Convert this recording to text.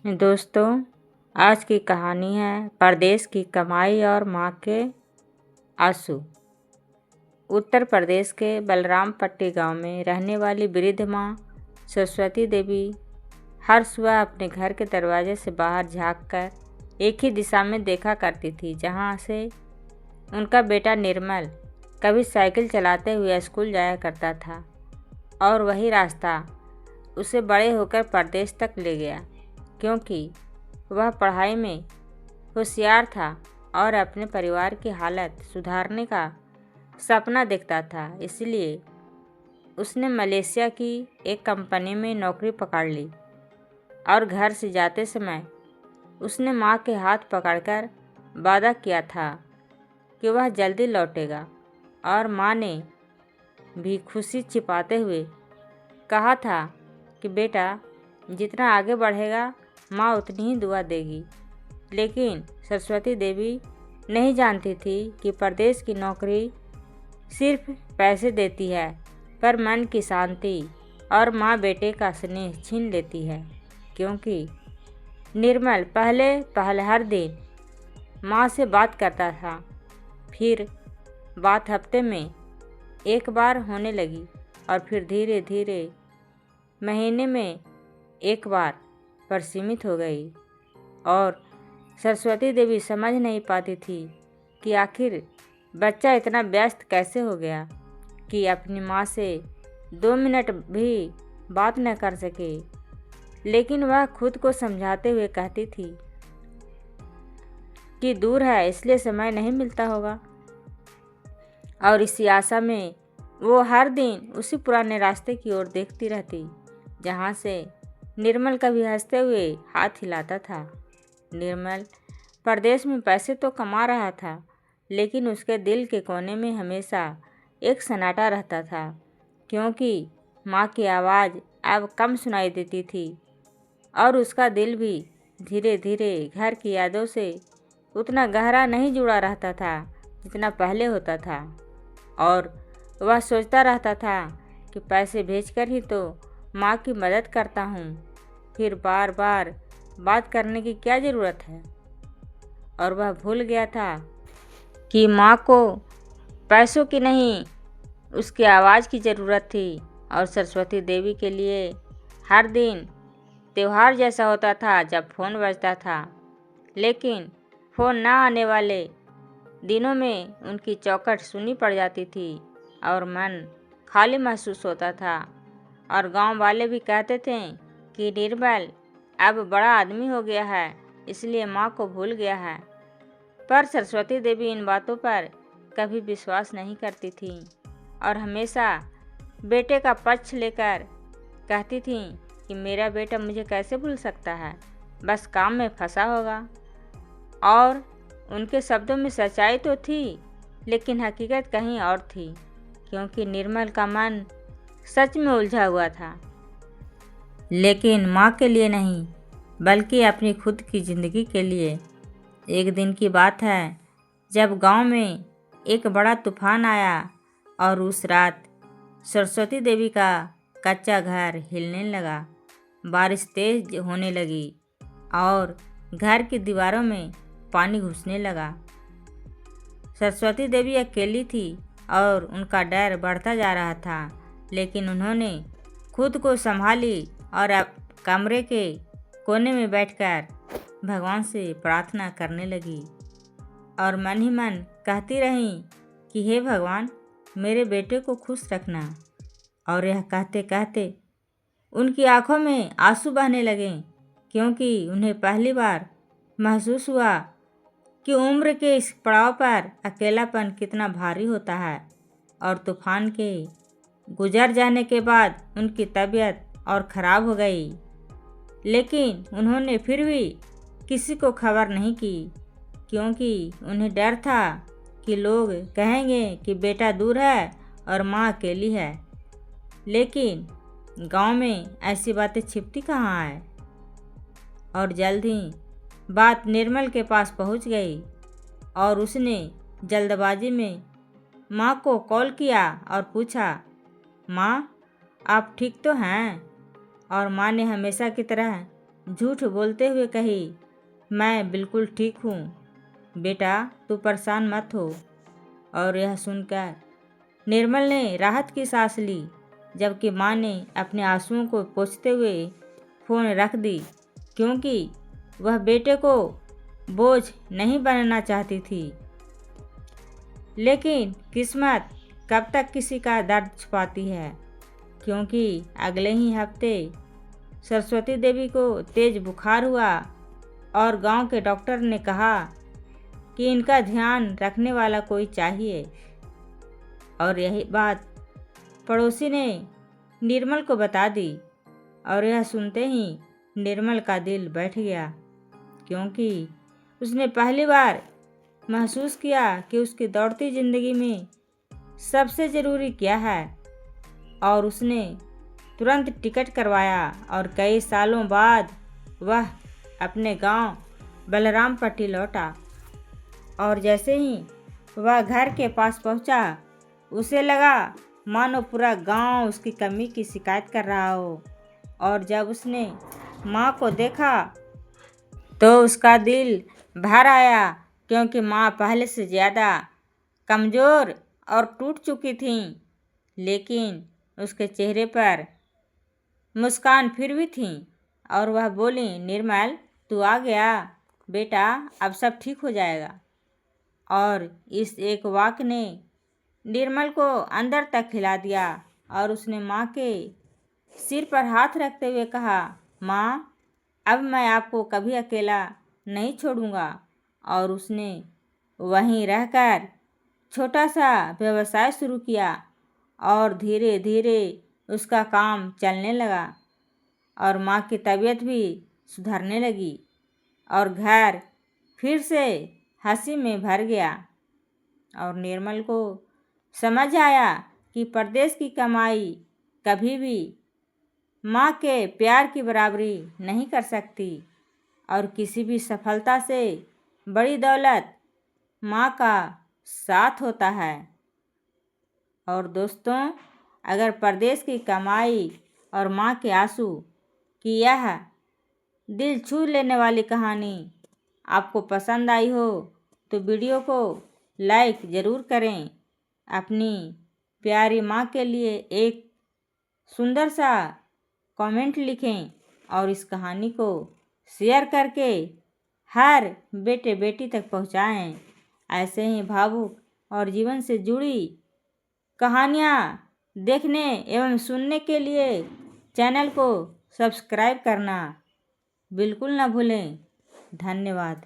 दोस्तों, आज की कहानी है परदेश की कमाई और माँ के आंसू। उत्तर प्रदेश के बलरामपट्टी गांव में रहने वाली वृद्ध माँ सरस्वती देवी हर सुबह अपने घर के दरवाजे से बाहर झांककर एक ही दिशा में देखा करती थी, जहाँ से उनका बेटा निर्मल कभी साइकिल चलाते हुए स्कूल जाया करता था और वही रास्ता उसे बड़े होकर परदेश तक ले गया, क्योंकि वह पढ़ाई में होशियार था और अपने परिवार की हालत सुधारने का सपना देखता था। इसलिए उसने मलेशिया की एक कंपनी में नौकरी पकड़ ली और घर से जाते समय उसने माँ के हाथ पकड़कर वादा किया था कि वह जल्दी लौटेगा, और माँ ने भी खुशी छिपाते हुए कहा था कि बेटा जितना आगे बढ़ेगा माँ उतनी ही दुआ देगी। लेकिन सरस्वती देवी नहीं जानती थी कि परदेश की नौकरी सिर्फ पैसे देती है, पर मन की शांति और माँ बेटे का स्नेह छीन लेती है। क्योंकि निर्मल पहले हर दिन माँ से बात करता था, फिर बात हफ्ते में एक बार होने लगी और फिर धीरे धीरे महीने में एक बार पर सीमित हो गई। और सरस्वती देवी समझ नहीं पाती थी कि आखिर बच्चा इतना व्यस्त कैसे हो गया कि अपनी माँ से 2 मिनट भी बात न कर सके। लेकिन वह खुद को समझाते हुए कहती थी कि दूर है इसलिए समय नहीं मिलता होगा, और इसी आशा में वो हर दिन उसी पुराने रास्ते की ओर देखती रहती, जहाँ से निर्मल कभी हंसते हुए हाथ हिलाता था। निर्मल परदेश में पैसे तो कमा रहा था, लेकिन उसके दिल के कोने में हमेशा एक सन्नाटा रहता था, क्योंकि माँ की आवाज़ अब कम सुनाई देती थी और उसका दिल भी धीरे धीरे घर की यादों से उतना गहरा नहीं जुड़ा रहता था जितना पहले होता था। और वह सोचता रहता था कि पैसे भेजकर ही तो माँ की मदद करता हूँ, फिर बार बार बात करने की क्या ज़रूरत है। और वह भूल गया था कि माँ को पैसों की नहीं, उसकी आवाज़ की ज़रूरत थी। और सरस्वती देवी के लिए हर दिन त्योहार जैसा होता था जब फ़ोन बजता था, लेकिन फ़ोन ना आने वाले दिनों में उनकी चौखट सुनी पड़ जाती थी और मन खाली महसूस होता था। और गांव वाले भी कहते थे कि निर्मल अब बड़ा आदमी हो गया है, इसलिए माँ को भूल गया है। पर सरस्वती देवी इन बातों पर कभी विश्वास नहीं करती थी और हमेशा बेटे का पक्ष लेकर कहती थी कि मेरा बेटा मुझे कैसे भूल सकता है, बस काम में फंसा होगा। और उनके शब्दों में सच्चाई तो थी, लेकिन हकीकत कहीं और थी, क्योंकि निर्मल का मन सच में उलझा हुआ था, लेकिन माँ के लिए नहीं, बल्कि अपनी खुद की ज़िंदगी के लिए। एक दिन की बात है जब गांव में एक बड़ा तूफान आया और उस रात सरस्वती देवी का कच्चा घर हिलने लगा। बारिश तेज होने लगी और घर की दीवारों में पानी घुसने लगा। सरस्वती देवी अकेली थी और उनका डर बढ़ता जा रहा था, लेकिन उन्होंने खुद को संभाली और कमरे के कोने में बैठकर भगवान से प्रार्थना करने लगी और मन ही मन कहती रही कि हे भगवान, मेरे बेटे को खुश रखना। और यह कहते कहते उनकी आंखों में आंसू बहने लगे, क्योंकि उन्हें पहली बार महसूस हुआ कि उम्र के इस पड़ाव पर अकेलापन कितना भारी होता है। और तूफान के गुजर जाने के बाद उनकी तबीयत और ख़राब हो गई, लेकिन उन्होंने फिर भी किसी को खबर नहीं की, क्योंकि उन्हें डर था कि लोग कहेंगे कि बेटा दूर है और माँ अकेली है। लेकिन गांव में ऐसी बातें छिपती कहाँ है। और जल्द ही बात निर्मल के पास पहुंच गई और उसने जल्दबाजी में माँ को कॉल किया और पूछा, माँ आप ठीक तो हैं? और माँ ने हमेशा की तरह झूठ बोलते हुए कही, मैं बिल्कुल ठीक हूँ बेटा, तू परेशान मत हो। और यह सुनकर निर्मल ने राहत की सांस ली, जबकि माँ ने अपने आंसुओं को पोंछते हुए फ़ोन रख दी, क्योंकि वह बेटे को बोझ नहीं बनाना चाहती थी। लेकिन किस्मत कब तक किसी का दर्द छुपाती है, क्योंकि अगले ही हफ्ते सरस्वती देवी को तेज बुखार हुआ और गांव के डॉक्टर ने कहा कि इनका ध्यान रखने वाला कोई चाहिए। और यही बात पड़ोसी ने निर्मल को बता दी, और यह सुनते ही निर्मल का दिल बैठ गया, क्योंकि उसने पहली बार महसूस किया कि उसकी दौड़ती ज़िंदगी में सबसे ज़रूरी क्या है। और उसने तुरंत टिकट करवाया और कई सालों बाद वह अपने गांव बलरामपट्टी लौटा। और जैसे ही वह घर के पास पहुंचा, उसे लगा मानो पूरा गांव उसकी कमी की शिकायत कर रहा हो। और जब उसने माँ को देखा तो उसका दिल भर आया, क्योंकि माँ पहले से ज़्यादा कमज़ोर और टूट चुकी थीं, लेकिन उसके चेहरे पर मुस्कान फिर भी थी। और वह बोली, निर्मल तू आ गया बेटा, अब सब ठीक हो जाएगा। और इस एक वाक्य ने निर्मल को अंदर तक हिला दिया, और उसने माँ के सिर पर हाथ रखते हुए कहा, माँ अब मैं आपको कभी अकेला नहीं छोड़ूंगा। और उसने वहीं रहकर छोटा सा व्यवसाय शुरू किया, और धीरे धीरे उसका काम चलने लगा, और माँ की तबीयत भी सुधरने लगी, और घर फिर से हंसी में भर गया। और निर्मल को समझ आया कि परदेश की कमाई कभी भी माँ के प्यार की बराबरी नहीं कर सकती, और किसी भी सफलता से बड़ी दौलत माँ का साथ होता है। और दोस्तों, अगर परदेश की कमाई और माँ के आंसू की यह दिल छू लेने वाली कहानी आपको पसंद आई हो तो वीडियो को लाइक ज़रूर करें। अपनी प्यारी माँ के लिए एक सुंदर सा कमेंट लिखें, और इस कहानी को शेयर करके हर बेटे बेटी तक पहुँचाएं। ऐसे ही भावुक और जीवन से जुड़ी कहानियाँ देखने एवं सुनने के लिए चैनल को सब्सक्राइब करना बिल्कुल ना भूलें। धन्यवाद।